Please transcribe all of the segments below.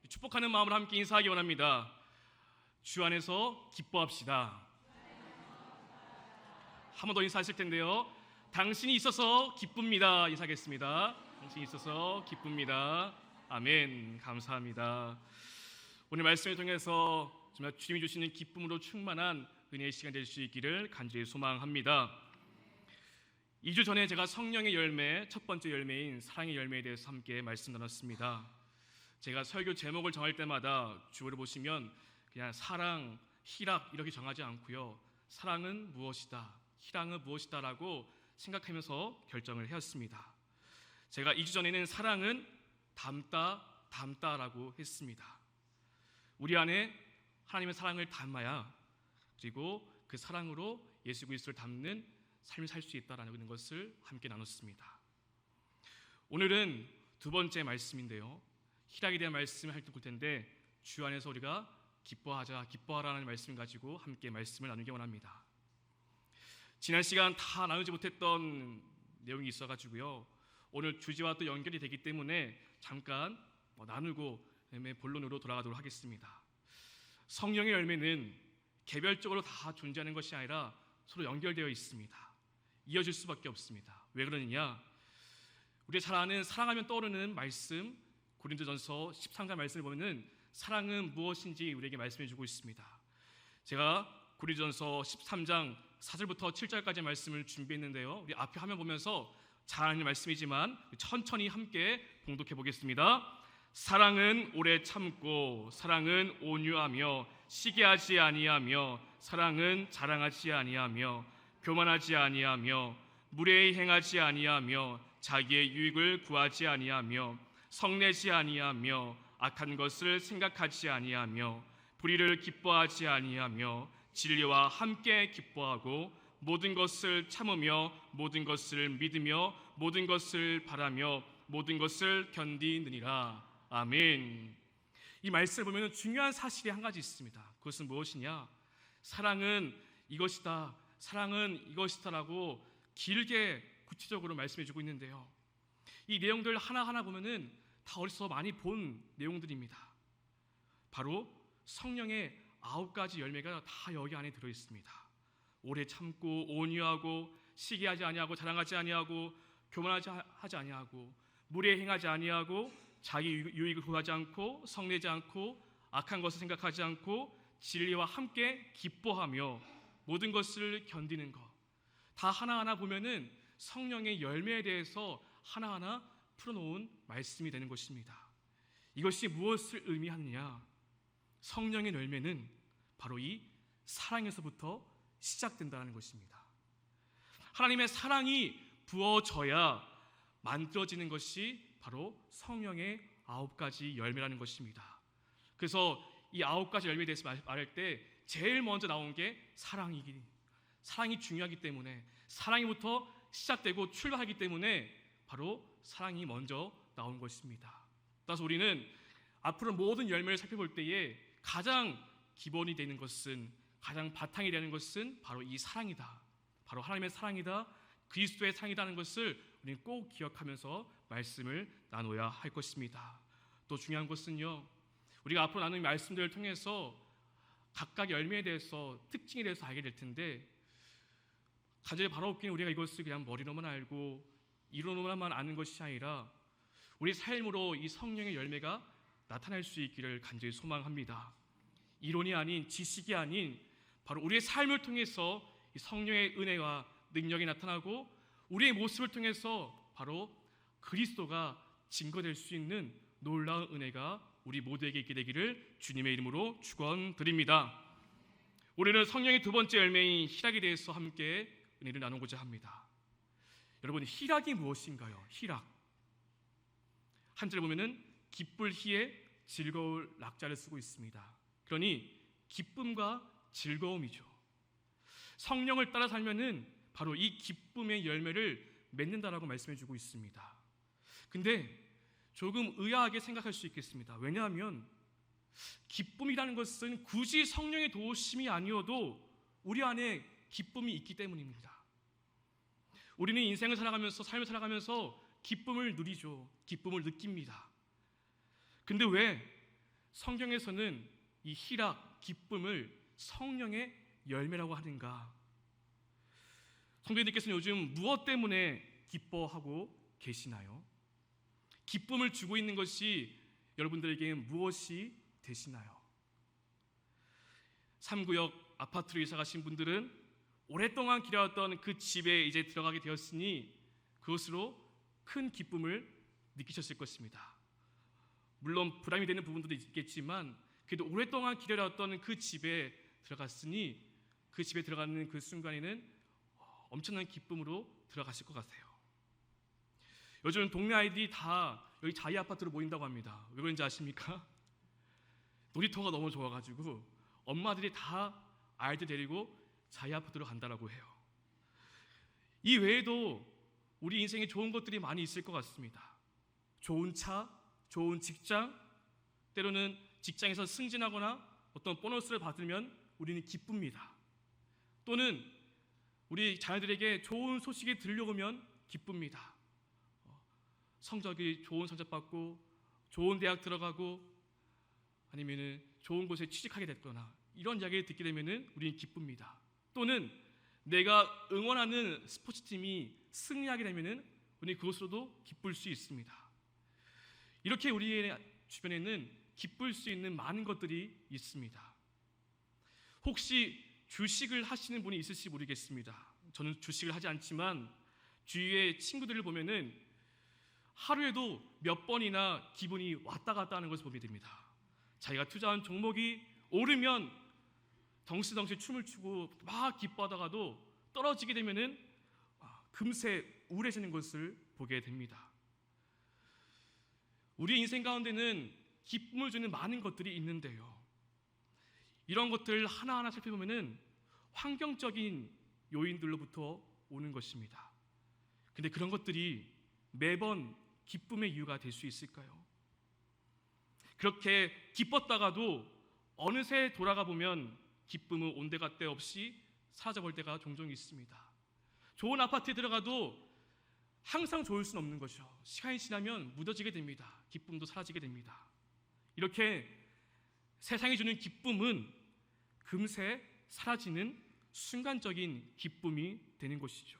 축복하는 마음으로 함께 인사하기 원합니다. 주 안에서 기뻐합시다. 한 번 더 인사하실 텐데요. 당신이 있어서 기쁩니다. 인사하겠습니다. 당신이 있어서 기쁩니다. 아멘. 감사합니다. 오늘 말씀을 통해서 정말 주님이 주시는 기쁨으로 충만한 은혜의 시간 될 수 있기를 간절히 소망합니다. 2주 전에 제가 성령의 열매, 첫 번째 열매인 사랑의 열매에 대해서 함께 말씀 나눴습니다. 제가 설교 제목을 정할 때마다 주어를 보시면 그냥 사랑, 희락 이렇게 정하지 않고요. 사랑은 무엇이다, 희락은 무엇이다라고 생각하면서 결정을 하였습니다. 제가 2주 전에는 사랑은 담다라고 했습니다. 우리 안에 하나님의 사랑을 담아야 그리고 그 사랑으로 예수 그리스도를 담는 삶을 살 수 있다라는 것을 함께 나눴습니다. 오늘은 두 번째 말씀인데요. 희락에 대한 말씀을 할 텐데 주 안에서 우리가 기뻐하라는 말씀을 가지고 함께 말씀을 나누기 원합니다. 지난 시간 다 나누지 못했던 내용이 있어가지고요. 오늘 주제와 또 연결이 되기 때문에 잠깐 나누고 본론으로 돌아가도록 하겠습니다. 성령의 열매는 개별적으로 다 존재하는 것이 아니라 서로 연결되어 있습니다. 이어질 수밖에 없습니다. 왜 그러느냐? 우리가 잘 아는 사랑하면 떠오르는 말씀 고린도전서 13장 말씀을 보면은 사랑은 무엇인지 우리에게 말씀해주고 있습니다. 제가 고린도전서 13장 4절부터 7절까지 말씀을 준비했는데요. 우리 앞에 화면 보면서 잘 아는 말씀이지만 천천히 함께 봉독해 보겠습니다. 사랑은 오래 참고 사랑은 온유하며 시기하지 아니하며 사랑은 자랑하지 아니하며 교만하지 아니하며 무례히 행하지 아니하며 자기의 유익을 구하지 아니하며 성내지 아니하며 악한 것을 생각하지 아니하며 불의를 기뻐하지 아니하며 진리와 함께 기뻐하고 모든 것을 참으며 모든 것을 믿으며 모든 것을 바라며 모든 것을 견디느니라. 아멘. 이 말씀을 보면 중요한 사실이 한 가지 있습니다. 그것은 무엇이냐? 사랑은 이것이다, 사랑은 이것이다라고 길게 구체적으로 말씀해주고 있는데요. 이 내용들 하나하나 보면은 다 어디서 많이 본 내용들입니다. 바로 성령의 9가지 열매가 다 여기 안에 들어있습니다. 오래 참고 온유하고 시기하지 아니하고 자랑하지 아니하고 교만하지 아니하고 무례히 행하지 아니하고 자기 유익을 구하지 않고 성내지 않고 악한 것을 생각하지 않고 진리와 함께 기뻐하며 모든 것을 견디는 것. 다 하나하나 보면은 성령의 열매에 대해서 하나하나 풀어놓은 말씀이 되는 것입니다. 이것이 무엇을 의미하느냐? 성령의 열매는 바로 이 사랑에서부터 시작된다는 것입니다. 하나님의 사랑이 부어져야 만들어지는 것이 바로 성령의 9가지 열매라는 것입니다. 그래서 이 9가지 열매에 대해서 말할 때 제일 먼저 나온 게 사랑이 중요하기 때문에 사랑이부터 시작되고 출발하기 때문에 바로 사랑이 먼저 나온 것입니다. 따라서 우리는 앞으로 모든 열매를 살펴볼 때에 가장 기본이 되는 것은, 가장 바탕이 되는 것은 바로 이 사랑이다, 바로 하나님의 사랑이다, 그리스도의 사랑이라는 것을 우리는 꼭 기억하면서 말씀을 나눠야 할 것입니다. 또 중요한 것은요, 우리가 앞으로 나누는 말씀들을 통해서 각각 열매에 대해서, 특징에 대해서 알게 될 텐데 간절히 바라옵기는 우리가 이것을 그냥 머리로만 알고 이론으로만 아는 것이 아니라 우리 삶으로 이 성령의 열매가 나타날 수 있기를 간절히 소망합니다. 이론이 아닌, 지식이 아닌 바로 우리의 삶을 통해서 이 성령의 은혜와 능력이 나타나고 우리의 모습을 통해서 바로 그리스도가 증거될 수 있는 놀라운 은혜가 우리 모두에게 있게 되기를 주님의 이름으로 축원드립니다. 우리는 성령의 두 번째 열매인 희락에 대해서 함께 은혜를 나누고자 합니다. 여러분, 희락이 무엇인가요? 희락. 한 절 보면은 기쁠 희에 즐거울 락자를 쓰고 있습니다. 그러니 기쁨과 즐거움이죠. 성령을 따라 살면은 바로 이 기쁨의 열매를 맺는다라고 말씀해주고 있습니다. 근데 조금 의아하게 생각할 수 있겠습니다. 왜냐하면 기쁨이라는 것은 굳이 성령의 도우심이 아니어도 우리 안에 기쁨이 있기 때문입니다. 우리는 인생을 살아가면서, 삶을 살아가면서 기쁨을 누리죠. 기쁨을 느낍니다. 근데 왜 성경에서는 이 희락, 기쁨을 성령의 열매라고 하는가? 성도님께서는 요즘 무엇 때문에 기뻐하고 계시나요? 기쁨을 주고 있는 것이 여러분들에게 무엇이 되시나요? 3구역 아파트로 이사 가신 분들은 오랫동안 기다렸던 그 집에 이제 들어가게 되었으니 그것으로 큰 기쁨을 느끼셨을 것입니다. 물론 부담이 되는 부분도 있겠지만 그래도 오랫동안 기다렸던 그 집에 들어갔으니 그 집에 들어가는 그 순간에는 엄청난 기쁨으로 들어가실 것 같아요. 요즘 동네 아이들이 다 여기 자이 아파트로 모인다고 합니다. 왜 그런지 아십니까? 놀이터가 너무 좋아가지고 엄마들이 다 아이들 데리고 자이 아파트로 간다라고 해요. 이 외에도 우리 인생에 좋은 것들이 많이 있을 것 같습니다. 좋은 차, 좋은 직장, 때로는 직장에서 승진하거나 어떤 보너스를 받으면 우리는 기쁩니다. 또는 우리 자녀들에게 좋은 소식이 들려오면 기쁩니다. 성적이 좋은 성적 받고 좋은 대학 들어가고 아니면은 좋은 곳에 취직하게 됐거나 이런 이야기를 듣게 되면은 우리는 기쁩니다. 또는 내가 응원하는 스포츠팀이 승리하게 되면은 우리는 그것으로도 기쁠 수 있습니다. 이렇게 우리의 주변에는 기쁠 수 있는 많은 것들이 있습니다. 혹시 주식을 하시는 분이 있을지 모르겠습니다. 저는 주식을 하지 않지만 주위의 친구들을 보면은 하루에도 몇 번이나 기분이 왔다 갔다 하는 것을 보게 됩니다. 자기가 투자한 종목이 오르면 덩실덩실 춤을 추고 막 기뻐하다가도 떨어지게 되면은 금세 우울해지는 것을 보게 됩니다. 우리 인생 가운데는 기쁨을 주는 많은 것들이 있는데요. 이런 것들 하나하나 살펴보면은 환경적인 요인들로부터 오는 것입니다. 근데 그런 것들이 매번 기쁨의 이유가 될 수 있을까요? 그렇게 기뻤다가도 어느새 돌아가 보면 기쁨은 온데간데 없이 사라져버릴 때가 종종 있습니다. 좋은 아파트에 들어가도 항상 좋을 수는 없는 것이죠. 시간이 지나면 무뎌지게 됩니다. 기쁨도 사라지게 됩니다. 이렇게 세상이 주는 기쁨은 금세 사라지는 순간적인 기쁨이 되는 것이죠.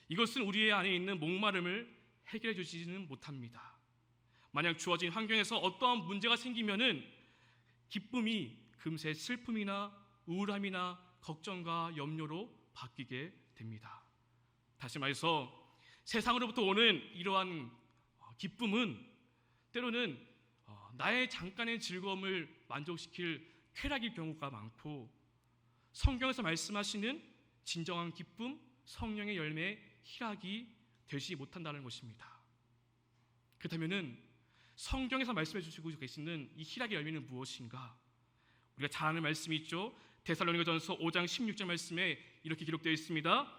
이것은 우리의 안에 있는 목마름을 해결해 주지는 못합니다. 만약 주어진 환경에서 어떠한 문제가 생기면은 기쁨이 금세 슬픔이나 우울함이나 걱정과 염려로 바뀌게 됩니다. 다시 말해서 세상으로부터 오는 이러한 기쁨은 때로는 나의 잠깐의 즐거움을 만족시킬 쾌락일 경우가 많고 성경에서 말씀하시는 진정한 기쁨, 성령의 열매, 희락이 되지 못한다는 것입니다. 그렇다면은 성경에서 말씀해 주시고 계시는 이 희락의 열매는 무엇인가? 우리가 잘 아는 말씀이 있죠. 데살로니가전서 5장 16절 말씀에 이렇게 기록되어 있습니다.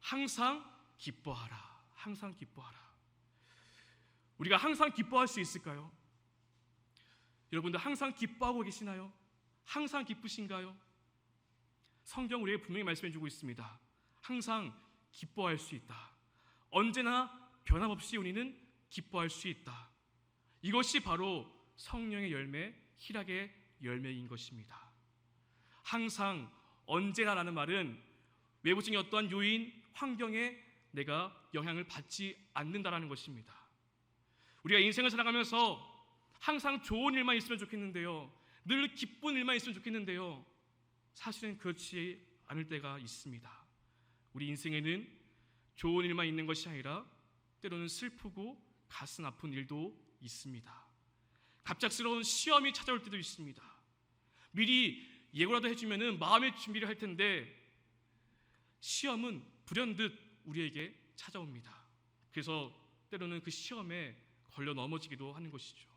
항상 기뻐하라. 항상 기뻐하라. 우리가 항상 기뻐할 수 있을까요? 여러분들 항상 기뻐하고 계시나요? 항상 기쁘신가요? 성경 우리에게 분명히 말씀해 주고 있습니다. 항상 기뻐할 수 있다. 언제나 변함없이 우리는 기뻐할 수 있다. 이것이 바로 성령의 열매, 희락의 열매인 것입니다. 항상 언제나라는 말은 외부적인 어떠한 요인, 환경에 내가 영향을 받지 않는다라는 것입니다. 우리가 인생을 살아가면서 항상 좋은 일만 있으면 좋겠는데요. 늘 기쁜 일만 있으면 좋겠는데요. 사실은 그렇지 않을 때가 있습니다. 우리 인생에는 좋은 일만 있는 것이 아니라 때로는 슬프고 가슴 아픈 일도 있습니다. 갑작스러운 시험이 찾아올 때도 있습니다. 미리 예고라도 해주면은 마음의 준비를 할 텐데 시험은 불현듯 우리에게 찾아옵니다. 그래서 때로는 그 시험에 걸려 넘어지기도 하는 것이죠.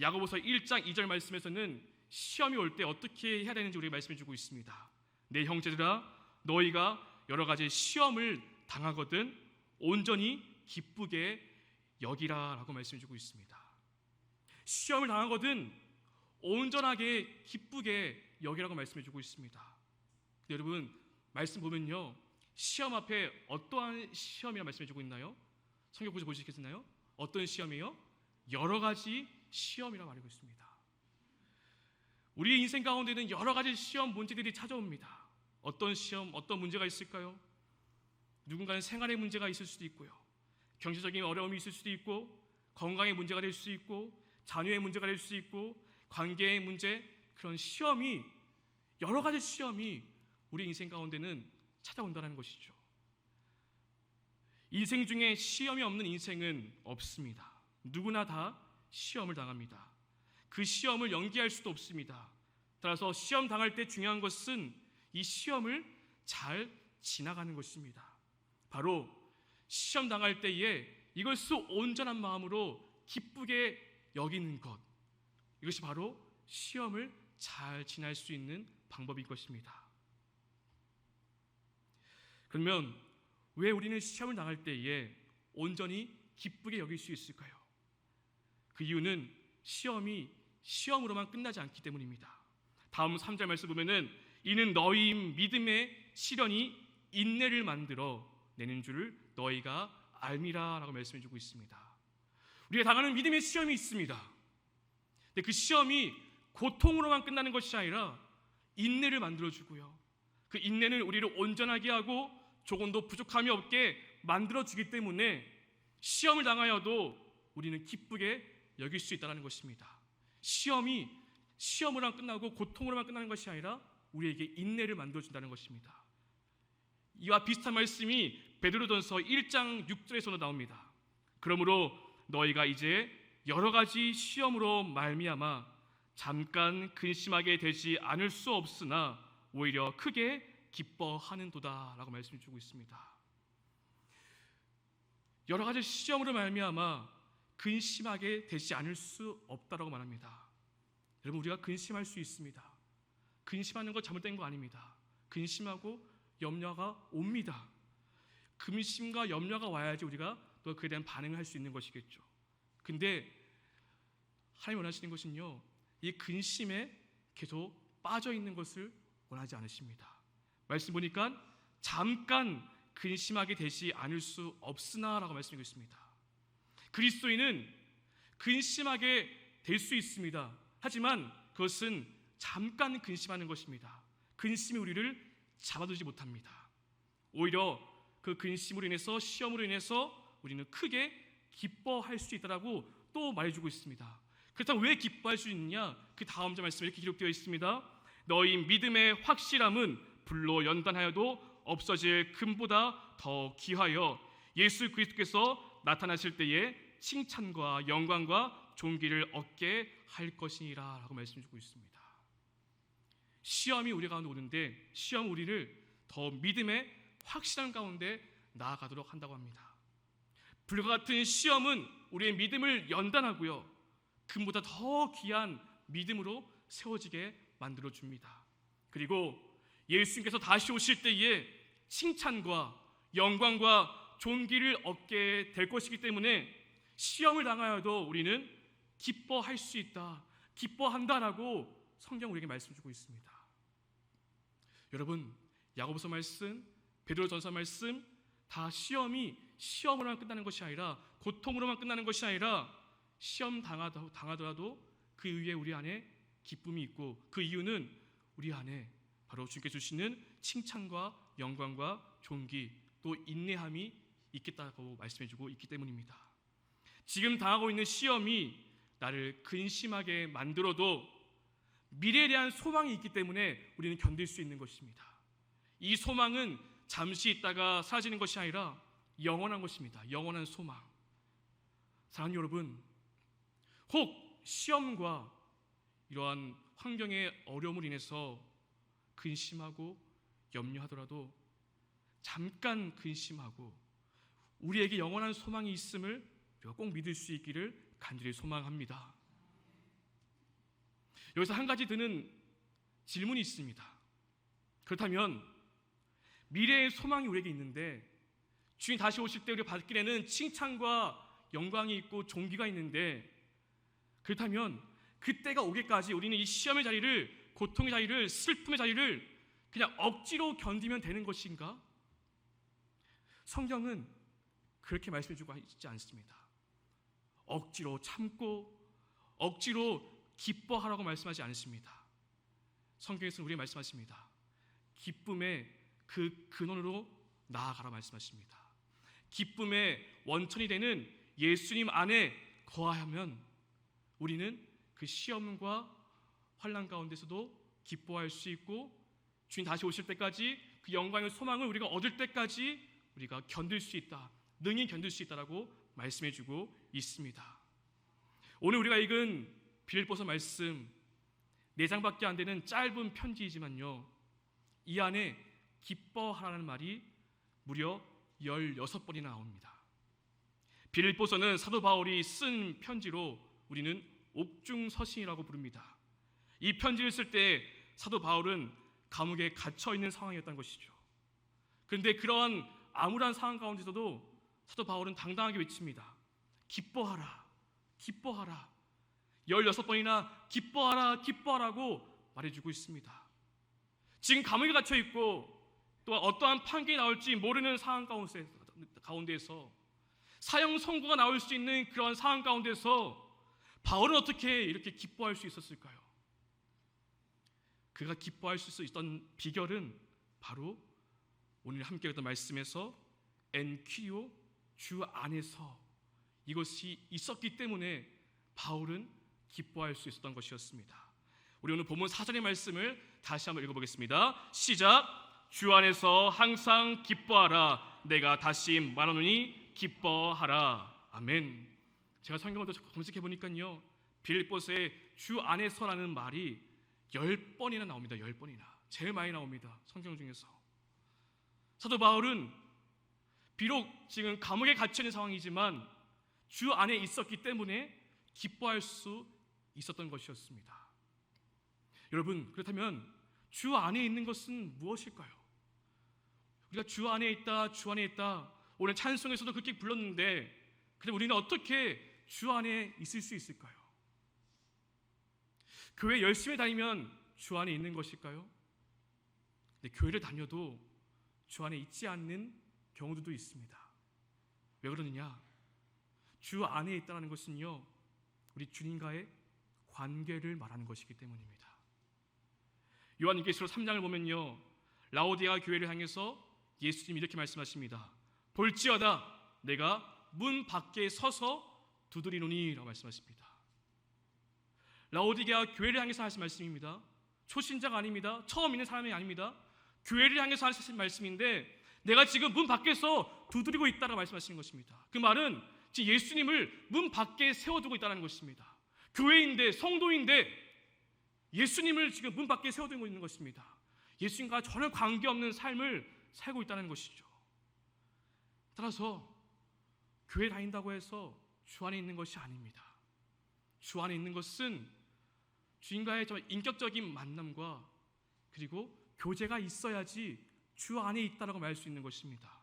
야고보서 1장 2절 말씀에서는 시험이 올 때 어떻게 해야 되는지 우리에게 말씀해 주고 있습니다. 내 형제들아 너희가 여러 가지 시험을 당하거든 온전히 기쁘게 여기라 라고 말씀해 주고 있습니다. 시험을 당하거든 온전하게 기쁘게 여기라고 말씀해 주고 있습니다. 근데 여러분 말씀 보면요, 시험 앞에 어떠한 시험이라 말씀해 주고 있나요? 성경 보시겠나요? 어떤 시험이요? 여러 가지 시험이라 말하고 있습니다. 우리의 인생 가운데는 여러 가지 시험 문제들이 찾아옵니다. 어떤 시험, 어떤 문제가 있을까요? 누군가는 생활의 문제가 있을 수도 있고요, 경제적인 어려움이 있을 수도 있고, 건강의 문제가 될 수 있고, 자녀의 문제가 될 수 있고, 관계의 문제, 그런 시험이, 여러 가지 시험이 우리 인생 가운데는 찾아온다는 것이죠. 인생 중에 시험이 없는 인생은 없습니다. 누구나 다 시험을 당합니다. 그 시험을 연기할 수도 없습니다. 따라서 시험 당할 때 중요한 것은 이 시험을 잘 지나가는 것입니다. 바로 시험 당할 때에 이것을 온전한 마음으로 기쁘게 여기는 것, 이것이 바로 시험을 잘 지날 수 있는 방법인 것입니다. 그러면 왜 우리는 시험을 당할 때에 온전히 기쁘게 여길 수 있을까요? 그 이유는 시험이 시험으로만 끝나지 않기 때문입니다. 다음 3절 말씀 보면은 이는 너희 믿음의 시련이 인내를 만들어 내는 줄을 너희가 알미라 라고 말씀해 주고 있습니다. 우리가 당하는 믿음의 시험이 있습니다. 근데 그 시험이 고통으로만 끝나는 것이 아니라 인내를 만들어 주고요, 그 인내는 우리를 온전하게 하고 조금도 부족함이 없게 만들어 주기 때문에 시험을 당하여도 우리는 기쁘게 여길 수 있다는 것입니다. 시험이 시험으로만 끝나고 고통으로만 끝나는 것이 아니라 우리에게 인내를 만들어 준다는 것입니다. 이와 비슷한 말씀이 베드로전서 1장 6절에서도 나옵니다. 그러므로 너희가 이제 여러 가지 시험으로 말미암아 잠깐 근심하게 되지 않을 수 없으나 오히려 크게 기뻐하는도다 라고 말씀을 주고 있습니다. 여러 가지 시험으로 말미암아 근심하게 되지 않을 수 없다라고 말합니다. 여러분, 우리가 근심할 수 있습니다. 근심하는 것 잘못된 거 아닙니다. 근심하고 염려가 옵니다. 근심과 염려가 와야지 우리가 또 그에 대한 반응을 할 수 있는 것이겠죠. 근데 하나님 원하시는 것은요, 이 근심에 계속 빠져 있는 것을 원하지 않으십니다. 말씀 보니까 잠깐 근심하게 되지 않을 수 없으나 라고 말씀하고 있습니다. 그리스도인은 근심하게 될 수 있습니다. 하지만 그것은 잠깐 근심하는 것입니다. 근심이 우리를 잡아두지 못합니다. 오히려 그 근심으로 인해서, 시험으로 인해서 우리는 크게 기뻐할 수 있다라고 또 말해주고 있습니다. 그렇다면 왜 기뻐할 수 있느냐? 그 다음 절 말씀에 이렇게 기록되어 있습니다. 너희 믿음의 확실함은 불로 연단하여도 없어질 금보다 더 귀하여 예수 그리스도께서 나타나실 때에 칭찬과 영광과 존귀를 얻게 할 것이니라 라고 말씀해주고 있습니다. 시험이 우리 가운데 오는데 시험 우리를 더 믿음의 확실한 가운데 나아가도록 한다고 합니다. 불과 같은 시험은 우리의 믿음을 연단하고요, 금보다 더 귀한 믿음으로 세워지게 만들어줍니다. 그리고 예수님께서 다시 오실 때에 칭찬과 영광과 존귀를 얻게 될 것이기 때문에 시험을 당하여도 우리는 기뻐할 수 있다, 기뻐한다라고 성경 우리에게 말씀 주고 있습니다. 여러분, 야고보서 말씀, 베드로전서 말씀, 다 시험이 시험으로만 끝나는 것이 아니라, 고통으로만 끝나는 것이 아니라 시험 당하더라도 그 위에 우리 안에 기쁨이 있고, 그 이유는 우리 안에 바로 주님께 주시는 칭찬과 영광과 존귀, 또 인내함이 있겠다고 말씀해주고 있기 때문입니다. 지금 당하고 있는 시험이 나를 근심하게 만들어도 미래에 대한 소망이 있기 때문에 우리는 견딜 수 있는 것입니다. 이 소망은 잠시 있다가 사라지는 것이 아니라 영원한 것입니다. 영원한 소망. 사랑하는 여러분, 혹 시험과 이러한 환경의 어려움을 인해서 근심하고 염려하더라도 잠깐 근심하고 우리에게 영원한 소망이 있음을 우리가 꼭 믿을 수 있기를 간절히 소망합니다. 여기서 한 가지 드는 질문이 있습니다. 그렇다면 미래의 소망이 우리에게 있는데, 주님 다시 오실 때 우리가 받기에는 칭찬과 영광이 있고 존귀가 있는데, 그렇다면 그때가 오기까지 우리는 이 시험의 자리를, 고통의 자리를, 슬픔의 자리를 그냥 억지로 견디면 되는 것인가? 성경은 그렇게 말씀해주고 있지 않습니다. 억지로 참고 억지로 기뻐하라고 말씀하지 않습니다. 성경에서는 우리에게 말씀하십니다. 기쁨의 그 근원으로 나아가라 말씀하십니다. 기쁨의 원천이 되는 예수님 안에 거하면 우리는 그 시험과 환난 가운데서도 기뻐할 수 있고 주님 다시 오실 때까지 그 영광의 소망을 우리가 얻을 때까지 우리가 견딜 수 있다, 능히 견딜 수 있다라고 말씀해주고 있습니다. 오늘 우리가 읽은 빌립보서 말씀 4장밖에 안 되는 짧은 편지이지만요, 이 안에 기뻐하라는 말이 무려 16번이나 나옵니다. 빌립보서는 사도 바울이 쓴 편지로 우리는 옥중서신이라고 부릅니다. 이 편지를 쓸 때 사도 바울은 감옥에 갇혀 있는 상황이었던 것이죠. 그런데 그러한 암울한 상황 가운데서도 사도 바울은 당당하게 외칩니다. 기뻐하라, 기뻐하라. 16번이나 기뻐하라, 기뻐하라고 말해주고 있습니다. 지금 감옥에 갇혀 있고 또 어떠한 판결이 나올지 모르는 상황 가운데에서 사형 선고가 나올 수 있는 그런 상황 가운데서 바울은 어떻게 이렇게 기뻐할 수 있었을까요? 그가 기뻐할 수 있었던 비결은 바로 오늘 함께 했던 말씀에서 엔퀴오, 주 안에서 이것이 있었기 때문에 바울은 기뻐할 수 있었던 것이었습니다. 우리 오늘 본문 4절의 말씀을 다시 한번 읽어보겠습니다. 시작. 주 안에서 항상 기뻐하라. 내가 다시 말하노니 기뻐하라. 아멘. 제가 성경을 검색해 보니까요, 빌립보서의 주 안에서라는 말이 10번이나 나옵니다. 10번이나. 제일 많이 나옵니다. 성경 중에서. 사도 바울은 비록 지금 감옥에 갇혀 있는 상황이지만 주 안에 있었기 때문에 기뻐할 수 있었던 것이었습니다. 여러분, 그렇다면 주 안에 있는 것은 무엇일까요? 우리가 주 안에 있다, 주 안에 있다. 오늘 찬송에서도 그렇게 불렀는데, 그럼 우리는 어떻게 주 안에 있을 수 있을까요? 교회 열심히 다니면 주 안에 있는 것일까요? 근데 교회를 다녀도 주 안에 있지 않는 경우도 있습니다. 왜 그러느냐? 주 안에 있다는 것은요, 우리 주님과의 관계를 말하는 것이기 때문입니다. 요한일기서 3장을 보면요, 라오디게아 교회를 향해서 예수님이 이렇게 말씀하십니다. 볼지어다 내가 문 밖에 서서 두드리노니 라고 말씀하십니다. 라오디게아 교회를 향해서 하신 말씀입니다. 초신자가 아닙니다. 처음 있는 사람이 아닙니다. 교회를 향해서 하신 말씀인데 내가 지금 문 밖에서 두드리고 있다라고 말씀하시는 것입니다. 그 말은 지금 예수님을 문 밖에 세워두고 있다는 것입니다. 교회인데, 성도인데 예수님을 지금 문 밖에 세워두고 있는 것입니다. 예수님과 전혀 관계없는 삶을 살고 있다는 것이죠. 따라서 교회 다닌다고 해서 주 안에 있는 것이 아닙니다. 주 안에 있는 것은 주님과의 인격적인 만남과 그리고 교제가 있어야지 주 안에 있다라고 말할 수 있는 것입니다.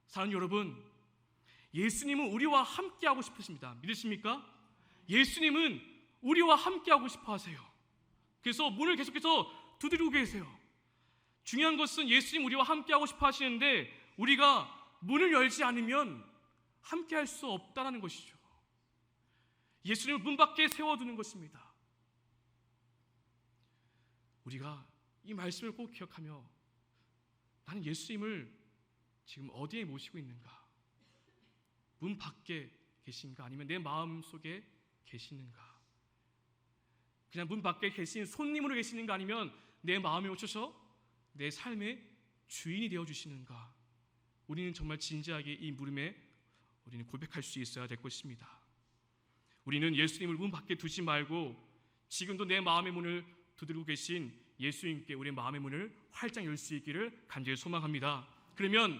사랑하는 여러분, 예수님은 우리와 함께하고 싶으십니다. 믿으십니까? 예수님은 우리와 함께하고 싶어 하세요. 그래서 문을 계속해서 두드리고 계세요. 중요한 것은 예수님 우리와 함께하고 싶어 하시는데 우리가 문을 열지 않으면 함께할 수 없다는 것이죠. 예수님을 문 밖에 세워두는 것입니다. 우리가 이 말씀을 꼭 기억하며 나는 예수님을 지금 어디에 모시고 있는가? 문 밖에 계신가? 아니면 내 마음 속에 계시는가? 그냥 문 밖에 계신 손님으로 계시는가? 아니면 내 마음에 오셔서 내 삶의 주인이 되어주시는가? 우리는 정말 진지하게 이 물음에 우리는 고백할 수 있어야 될 것입니다. 우리는 예수님을 문 밖에 두지 말고 지금도 내 마음의 문을 두드리고 계신 예수님께 우리의 마음의 문을 활짝 열 수 있기를 간절히 소망합니다. 그러면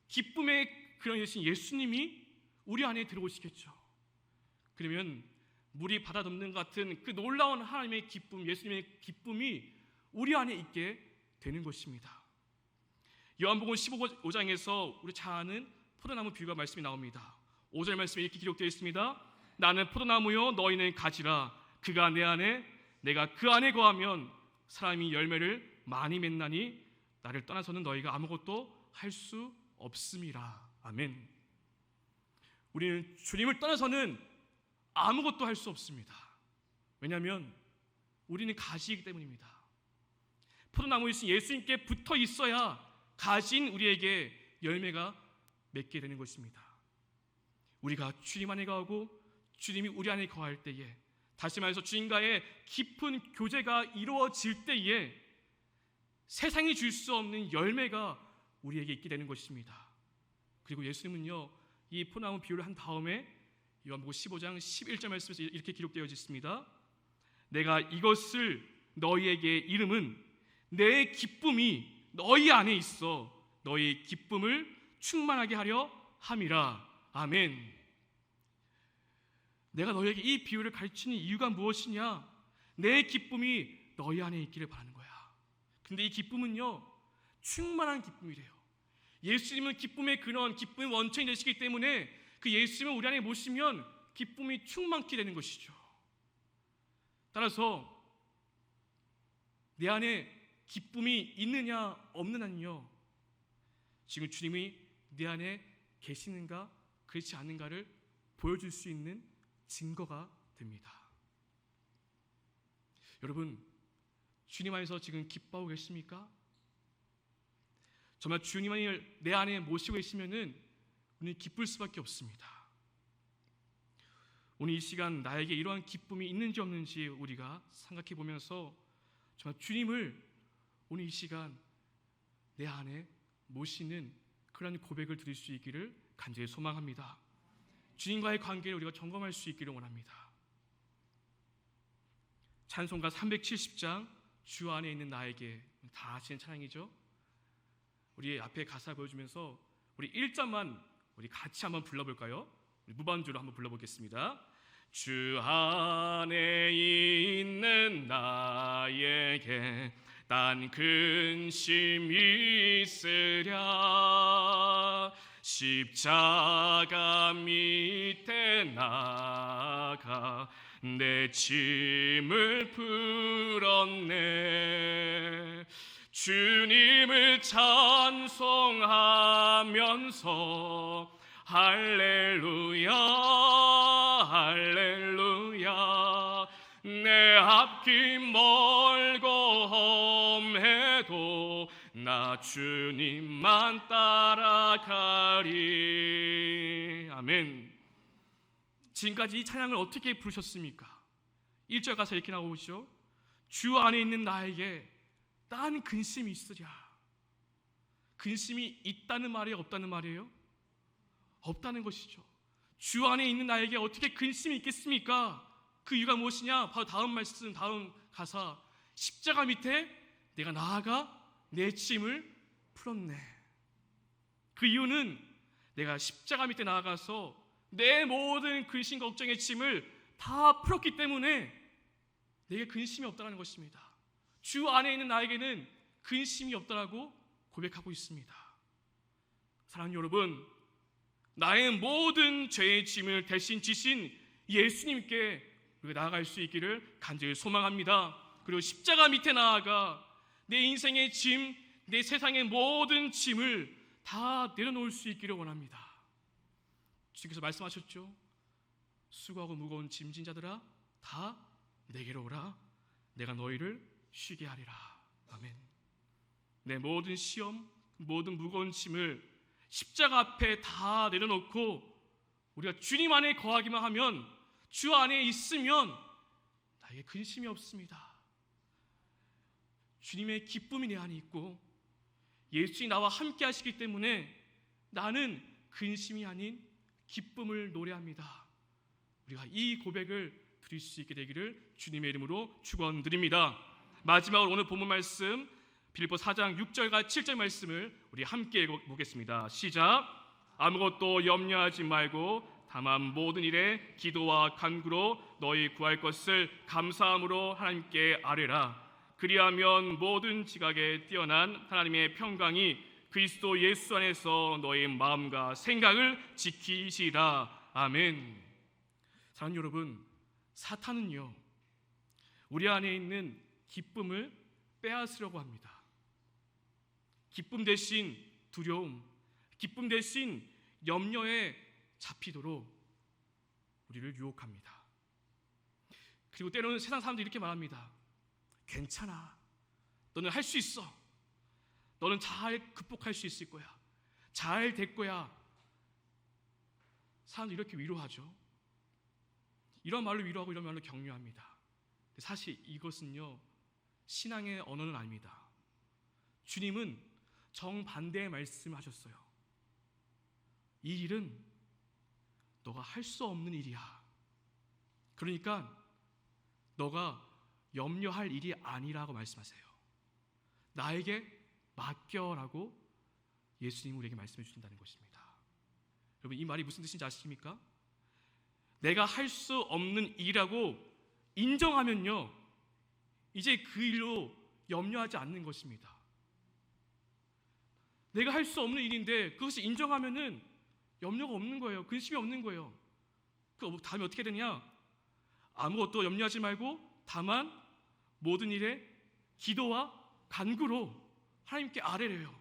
기쁨의 근원이신 예수님이 우리 안에 들어오시겠죠. 그러면 물이 바다 덮는 것 같은 그 놀라운 하나님의 기쁨, 예수님의 기쁨이 우리 안에 있게 되는 것입니다. 요한복음 15장에서 우리 잘 아는 포도나무 비유가 말씀이 나옵니다. 5절 말씀에 이렇게 기록되어 있습니다. 나는 포도나무요 너희는 가지라. 그가 내 안에 내가 그 안에 거하면 사람이 열매를 많이 맺나니 나를 떠나서는 너희가 아무것도 할 수 없음이라. 아멘. 우리는 주님을 떠나서는 아무것도 할 수 없습니다. 왜냐하면 우리는 가지이기 때문입니다. 포도나무이신 예수님께 붙어 있어야 가진 우리에게 열매가 맺게 되는 것입니다. 우리가 주님 안에 거하고 주님이 우리 안에 거할 때에, 다시 말해서 주님과의 깊은 교제가 이루어질 때에 세상이 줄 수 없는 열매가 우리에게 있게 되는 것입니다. 그리고 예수님은요, 이 포도나무 비유를 한 다음에 요한복음 15장 11절 말씀에서 이렇게 기록되어 있습니다. 내가 이것을 너희에게 이름은 내 기쁨이 너희 안에 있어 너희 기쁨을 충만하게 하려 함이라. 아멘. 내가 너희에게 이 비유를 가르치는 이유가 무엇이냐? 내 기쁨이 너희 안에 있기를 바라는 거야. 근데 이 기쁨은요, 충만한 기쁨이래요. 예수님은 기쁨의 근원, 기쁨의 원천이 되시기 때문에 그 예수님을 우리 안에 모시면 기쁨이 충만케 되는 것이죠. 따라서 내 안에 기쁨이 있느냐 없느냐는요, 지금 주님이 내 안에 계시는가 그렇지 않는가를 보여줄 수 있는 증거가 됩니다. 여러분, 주님 안에서 지금 기뻐하고 계십니까? 정말 주님을 내 안에 모시고 계시면은 우리는 기쁠 수밖에 없습니다. 오늘 이 시간 나에게 이러한 기쁨이 있는지 없는지 우리가 생각해 보면서 정말 주님을 오늘 이 시간 내 안에 모시는 그런 고백을 드릴 수 있기를 간절히 소망합니다. 주님과의 관계를 우리가 점검할 수 있기를 원합니다. 찬송가 370장 주 안에 있는 나에게, 다 아시는 찬양이죠. 우리 앞에 가사 보여주면서 우리 1절만 우리 같이 한번 불러볼까요? 우리 무반주로 한번 불러보겠습니다. 주 안에 있는 나에게 딴 근심이 있으랴 십자가 밑에 나가 내 짐을 풀었네. 주님을 찬송하면서 할렐루야 할렐루야 내 앞길 멀고 험해도 나 주님만 따라가리. 아멘. 지금까지 이 찬양을 어떻게 부르셨습니까? 1절 가사 이렇게 나오죠. 주 안에 있는 나에게 딴 근심이 있으랴. 근심이 있다는 말이에요, 없다는 말이에요? 없다는 것이죠. 주 안에 있는 나에게 어떻게 근심이 있겠습니까? 그 이유가 무엇이냐? 바로 다음 말씀, 다음 가사, 십자가 밑에 내가 나아가 내 짐을 풀었네. 그 이유는 내가 십자가 밑에 나아가서 내 모든 근심 걱정의 짐을 다 풀었기 때문에 내게 근심이 없다는 것입니다. 주 안에 있는 나에게는 근심이 없다라고 고백하고 있습니다. 사랑하는 여러분, 나의 모든 죄의 짐을 대신 지신 예수님께 우리가 나아갈 수 있기를 간절히 소망합니다. 그리고 십자가 밑에 나아가 내 인생의 짐, 내 세상의 모든 짐을 다 내려놓을 수 있기를 원합니다. 주님께서 말씀하셨죠. 수고하고 무거운 짐진 자들아 다 내게로 오라. 내가 너희를 쉬게 하리라. 아멘. 내 모든 시험, 모든 무거운 짐을 십자가 앞에 다 내려놓고 우리가 주님 안에 거하기만 하면, 주 안에 있으면 나에게 근심이 없습니다. 주님의 기쁨이 내 안에 있고 예수님이 나와 함께 하시기 때문에 나는 근심이 아닌 기쁨을 노래합니다. 우리가 이 고백을 드릴 수 있게 되기를 주님의 이름으로 축원드립니다. 마지막으로 오늘 본문 말씀 빌립보 4장 6절과 7절 말씀을 우리 함께 읽어보겠습니다. 시작. 아무것도 염려하지 말고 다만 모든 일에 기도와 간구로 너희 구할 것을 감사함으로 하나님께 아뢰라. 그리하면 모든 지각에 뛰어난 하나님의 평강이 그리스도 예수 안에서 너희 마음과 생각을 지키시라. 아멘. 사랑하는 여러분, 사탄은요 우리 안에 있는 기쁨을 빼앗으려고 합니다. 기쁨 대신 두려움, 기쁨 대신 염려에 잡히도록 우리를 유혹합니다. 그리고 때로는 세상 사람들이 이렇게 말합니다. 괜찮아, 너 너는 할 수 있어. 너는 잘 극복할 수 있을 거야. 잘 될 거야. 사람들이 이렇게 위로하죠. 이런 말로 위로하고 이런 말로 격려합니다. 사실 이것은요, 신앙의 언어는 아닙니다. 주님은 정반대의 말씀하셨어요. 이 일은 너가 할 수 없는 일이야. 그러니까 너가 염려할 일이 아니라고 말씀하세요. 나에게 맡겨라고 예수님이 우리에게 말씀해 주신다는 것입니다. 여러분, 이 말이 무슨 뜻인지 아십니까? 내가 할 수 없는 일이라고 인정하면요, 이제 그 일로 염려하지 않는 것입니다. 내가 할 수 없는 일인데 그것을 인정하면은 염려가 없는 거예요. 근심이 없는 거예요. 그 다음에 어떻게 되냐? 아무것도 염려하지 말고 다만 모든 일에 기도와 간구로 하나님께 아뢰래요.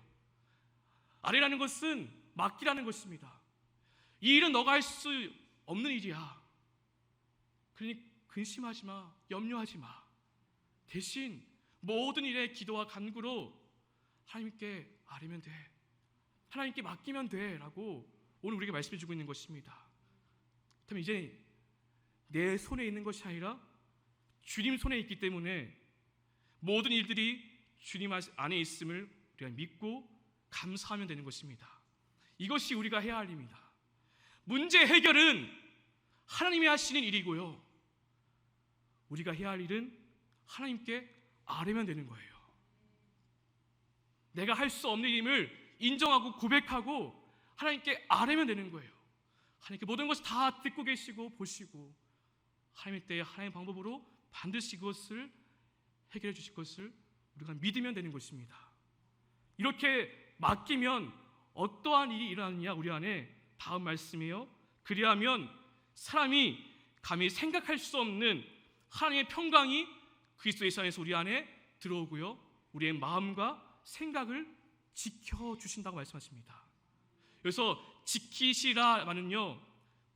아뢰라는 것은 맡기라는 것입니다. 이 일은 너가 할 수 없는 일이야. 그러니 근심하지 마, 염려하지 마. 대신 모든 일에 기도와 간구로 하나님께 아뢰면 돼. 하나님께 맡기면 돼 라고 오늘 우리에게 말씀해 주고 있는 것입니다. 그럼 이제 내 손에 있는 것이 아니라 주님 손에 있기 때문에 모든 일들이 주님 안에 있음을 우리가 믿고 감사하면 되는 것입니다. 이것이 우리가 해야 할 일입니다. 문제 해결은 하나님이 하시는 일이고요, 우리가 해야 할 일은 하나님께 아뢰면 되는 거예요. 내가 할 수 없는 일임을 인정하고 고백하고 하나님께 아뢰면 되는 거예요. 하나님께 모든 것을 다 듣고 계시고 보시고 하나님의 때에 하나님의 방법으로 반드시 그것을 해결해 주실 것을 우리가 믿으면 되는 것입니다. 이렇게 맡기면 어떠한 일이 일어나느냐, 우리 안에 다음 말씀이에요. 그리하면 사람이 감히 생각할 수 없는 하나님의 평강이 그리스도의 안에서 우리 안에 들어오고요, 우리의 마음과 생각을 지켜주신다고 말씀하십니다. 그래서 지키시라는요,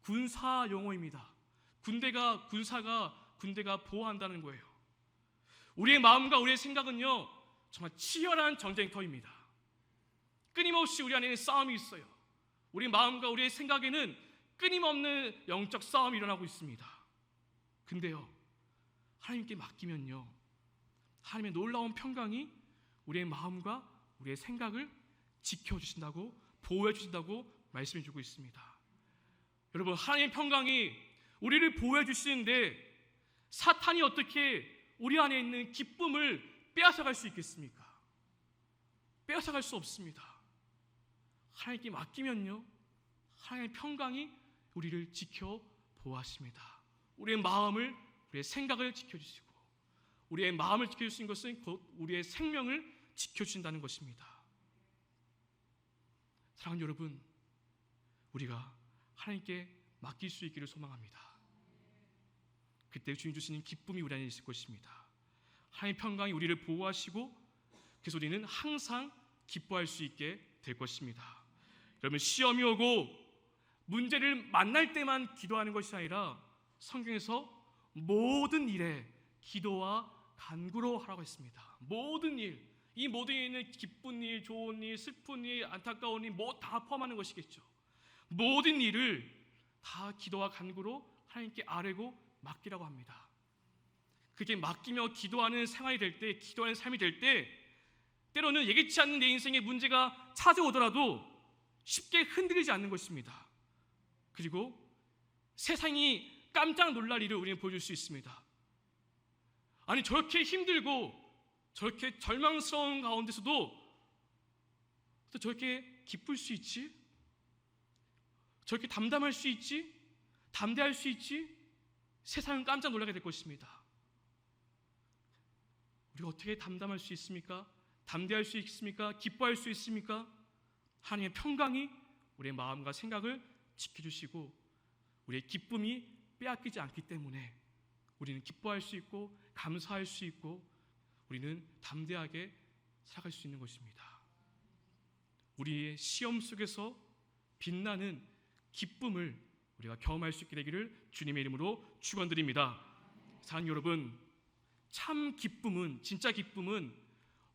군사 용어입니다. 군대가 보호한다는 거예요. 우리의 마음과 우리의 생각은요, 정말 치열한 전쟁터입니다. 끊임없이 우리 안에는 싸움이 있어요. 우리 마음과 우리의 생각에는 끊임없는 영적 싸움이 일어나고 있습니다. 근데요, 하나님께 맡기면요, 하나님의 놀라운 평강이 우리의 마음과 우리의 생각을 지켜주신다고, 보호해주신다고 말씀해 주고 있습니다. 여러분, 하나님의 평강이 우리를 보호해 주시는데 사탄이 어떻게 우리 안에 있는 기쁨을 빼앗아갈 수 있겠습니까? 빼앗아갈 수 없습니다. 하나님께 맡기면요, 하나님의 평강이 우리를 지켜 보호하십니다. 우리의 마음을, 우리의 생각을 지켜주시고, 우리의 마음을 지켜주신 것은 곧 우리의 생명을 지켜주신다는 것입니다. 사랑하는 여러분, 우리가 하나님께 맡길 수 있기를 소망합니다. 그때 주님 주시는 기쁨이 우리 안에 있을 것입니다. 하나님의 평강이 우리를 보호하시고 그래서 우리는 항상 기뻐할 수 있게 될 것입니다. 여러분, 시험이 오고 문제를 만날 때만 기도하는 것이 아니라 성경에서 모든 일에 기도와 간구로 하라고 했습니다. 모든 일, 이 모든 일은 기쁜 일, 좋은 일, 슬픈 일, 안타까운 일, 뭐 다 포함하는 것이겠죠. 모든 일을 다 기도와 간구로 하나님께 아뢰고 맡기라고 합니다. 그게 맡기며 기도하는 생활이 될 때, 기도하는 삶이 될 때, 때로는 예기치 않는 내 인생에 문제가 찾아오더라도 쉽게 흔들리지 않는 것입니다. 그리고 세상이 깜짝 놀랄 일을 우리는 보여줄 수 있습니다. 아니, 저렇게 힘들고 저렇게 절망스러운 가운데서도 또 저렇게 기쁠 수 있지? 저렇게 담담할 수 있지? 담대할 수 있지? 세상은 깜짝 놀라게 될 것입니다. 우리가 어떻게 담담할 수 있습니까? 담대할 수 있습니까? 기뻐할 수 있습니까? 하나님의 평강이 우리의 마음과 생각을 지켜주시고 우리의 기쁨이 빼앗기지 않기 때문에 우리는 기뻐할 수 있고 감사할 수 있고 우리는 담대하게 살아갈 수 있는 것입니다. 우리의 시험 속에서 빛나는 기쁨을 우리가 경험할 수 있게 되기를 주님의 이름으로 축원드립니다. 사랑하는 여러분, 참 기쁨은, 진짜 기쁨은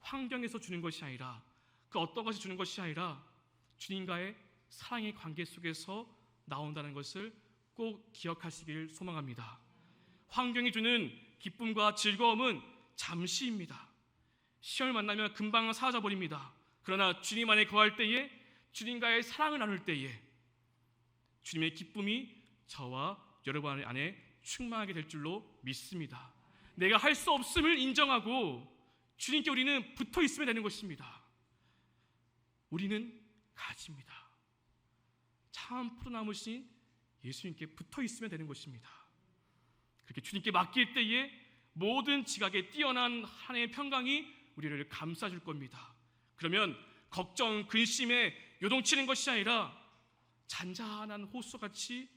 환경에서 주는 것이 아니라, 그 어떤 것이 주는 것이 아니라 주님과의 사랑의 관계 속에서 나온다는 것을 꼭 기억하시길 소망합니다. 환경이 주는 기쁨과 즐거움은 잠시입니다. 시험을 만나면 금방 사라져 버립니다. 그러나 주님 안에 거할 때에, 주님과의 사랑을 나눌 때에 주님의 기쁨이 저와 여러분 안에 충만하게 될 줄로 믿습니다. 내가 할 수 없음을 인정하고 주님께 우리는 붙어 있으면 되는 것입니다. 우리는 가지입니다. 참 푸르나무신 예수님께 붙어 있으면 되는 것입니다. 그렇게 주님께 맡길 때에 모든 지각에 뛰어난 하나님의 평강이 우리를 감싸줄 겁니다. 그러면 걱정, 근심에 요동치는 것이 아니라 잔잔한 호수같이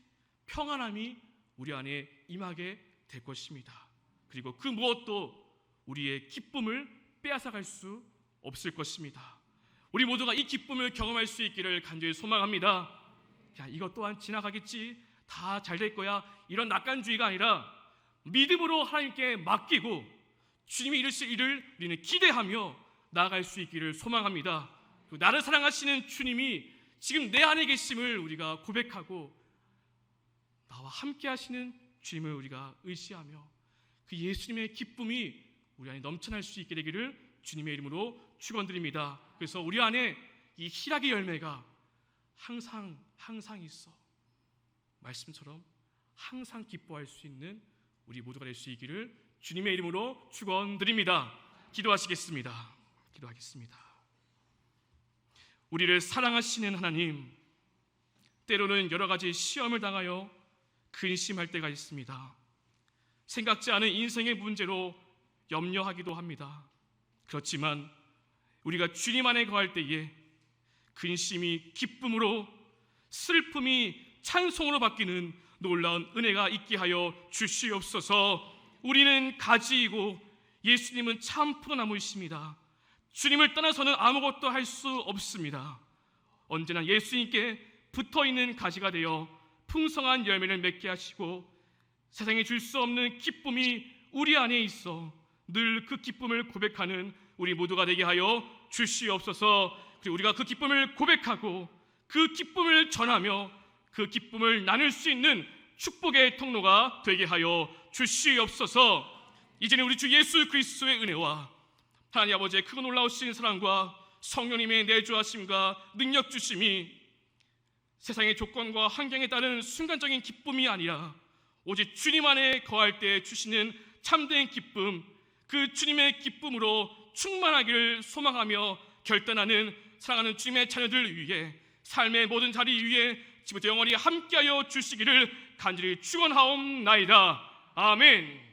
평안함이 우리 안에 임하게 될 것입니다. 그리고 그 무엇도 우리의 기쁨을 빼앗아갈 수 없을 것입니다. 우리 모두가 이 기쁨을 경험할 수 있기를 간절히 소망합니다. 야, 이것 또한 지나가겠지, 다 잘 될 거야, 이런 낙관주의가 아니라 믿음으로 하나님께 맡기고 주님이 이루실 일을 우리는 기대하며 나아갈 수 있기를 소망합니다. 나를 사랑하시는 주님이 지금 내 안에 계심을 우리가 고백하고 나와 함께 하시는 주님을 우리가 의지하며 그 예수님의 기쁨이 우리 안에 넘쳐날 수 있게 되기를 주님의 이름으로 축원드립니다. 그래서 우리 안에 이 희락의 열매가 항상 있어 말씀처럼 항상 기뻐할 수 있는 우리 모두가 될 수 있기를 주님의 이름으로 축원드립니다. 기도하시겠습니다. 기도하겠습니다. 우리를 사랑하시는 하나님, 때로는 여러 가지 시험을 당하여 근심할 때가 있습니다. 생각지 않은 인생의 문제로 염려하기도 합니다. 그렇지만 우리가 주님 안에 거할 때에 근심이 기쁨으로, 슬픔이 찬송으로 바뀌는 놀라운 은혜가 있게 하여 주시옵소서. 우리는 가지이고 예수님은 참 푸르나무이십니다. 주님을 떠나서는 아무것도 할 수 없습니다. 언제나 예수님께 붙어있는 가지가 되어 풍성한 열매를 맺게 하시고 세상에 줄 수 없는 기쁨이 우리 안에 있어 늘 그 기쁨을 고백하는 우리 모두가 되게 하여 주시옵소서. 그리고 우리가 그 기쁨을 고백하고 그 기쁨을 전하며 그 기쁨을 나눌 수 있는 축복의 통로가 되게 하여 주시옵소서. 이제는 우리 주 예수 그리스도의 은혜와 하나님 아버지의 크고 놀라우신 사랑과 성령님의 내주하심과 능력 주심이 세상의 조건과 환경에 따른 순간적인 기쁨이 아니라 오직 주님 안에 거할 때 주시는 참된 기쁨, 그 주님의 기쁨으로 충만하기를 소망하며 결단하는 사랑하는 주님의 자녀들 위해 삶의 모든 자리 위에 지금부터 영원히 함께하여 주시기를 간절히 축원하옵나이다. 아멘.